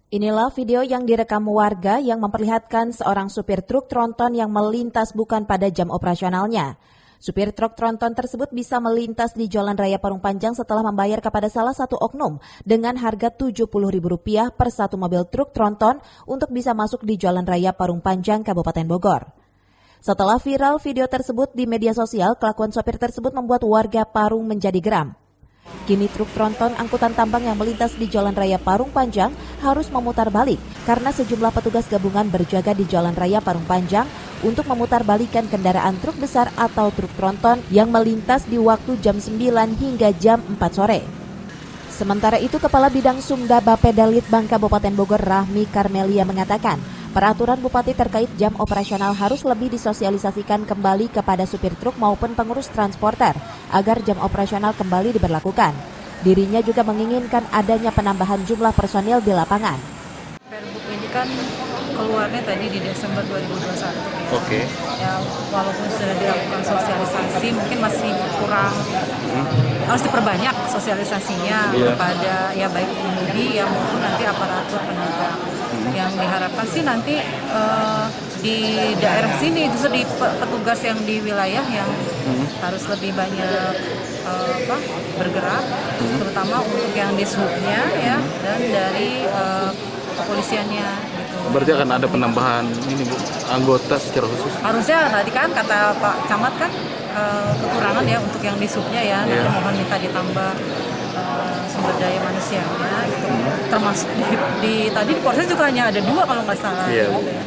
Inilah video yang direkam warga yang memperlihatkan seorang supir truk tronton yang melintas bukan pada jam operasionalnya. Supir truk tronton tersebut bisa melintas di Jalan Raya Parung Panjang setelah membayar kepada salah satu oknum dengan harga Rp70.000 per satu mobil truk tronton untuk bisa masuk di Jalan Raya Parung Panjang, Kabupaten Bogor. Setelah viral video tersebut di media sosial, kelakuan sopir tersebut membuat warga Parung menjadi geram. Kini truk tronton angkutan tambang yang melintas di Jalan Raya Parung Panjang harus memutar balik karena sejumlah petugas gabungan berjaga di Jalan Raya Parung Panjang untuk memutar balikan kendaraan truk besar atau truk tronton yang melintas di waktu jam 9 hingga jam 4 sore. Sementara itu, Kepala Bidang Sumda Bappedalit Bank Kabupaten Bogor Rahmi Karmelia mengatakan, peraturan Bupati terkait jam operasional harus lebih disosialisasikan kembali kepada supir truk maupun pengurus transporter agar jam operasional kembali diberlakukan. Dirinya juga menginginkan adanya penambahan jumlah personil di lapangan. Pergub ini kan keluarnya tadi di Desember 2021. Oke. Ya, walaupun sudah dilakukan sosialisasi, mungkin masih kurang. Harus diperbanyak sosialisasinya kepada ya baik pengemudi ya maupun nanti aparatur penegak. Yang diharapkan sih nanti di daerah sini justru di petugas yang di wilayah yang harus lebih banyak bergerak, terutama untuk yang di subnya ya dan dari kepolisiannya gitu. Berarti akan ada penambahan ini Bu, anggota secara khusus? Harusnya tadi kan kata Pak Camat kan kekurangan ya untuk yang di subnya ya, nanti mohon minta ditambah sumber daya manusianya gitu. Termasuk di tadi di Polres juga hanya ada 2 kalau nggak salah gitu ya.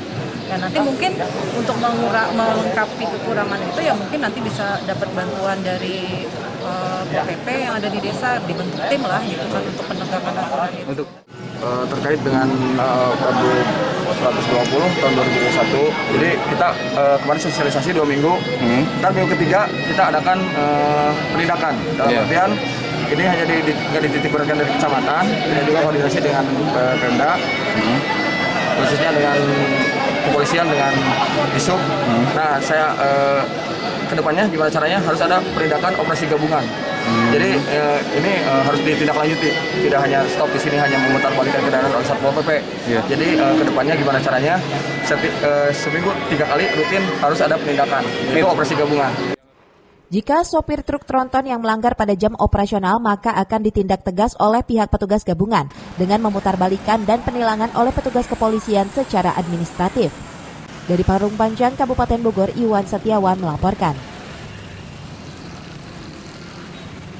Ya nanti mungkin untuk melengkapi kekurangan itu ya mungkin nanti bisa dapat bantuan dari PP yang ada di desa, dibentuk tim lah gitu kan untuk penegakan aturan itu. Untuk terkait dengan Pergub 120 tahun 2021, jadi kita kemarin sosialisasi 2 minggu, dan minggu ketiga kita adakan penindakan dalam artian ini hanya dititik-beratkan dari kecamatan, dan juga koordinasi dengan Pemda, khususnya dengan kepolisian, dengan Disub. Nah, saya kedepannya gimana caranya harus ada penindakan operasi gabungan. Jadi ini harus ditindaklanjuti, tidak hanya stop di sini hanya memutar balikan kendaraan oleh Satpol PP. Jadi kedepannya gimana caranya seminggu 3 kali rutin harus ada penindakan, itu operasi gabungan. Jika sopir truk tronton yang melanggar pada jam operasional, maka akan ditindak tegas oleh pihak petugas gabungan dengan memutarbalikan dan penilangan oleh petugas kepolisian secara administratif. Dari Parung Panjang, Kabupaten Bogor, Iwan Setiawan melaporkan.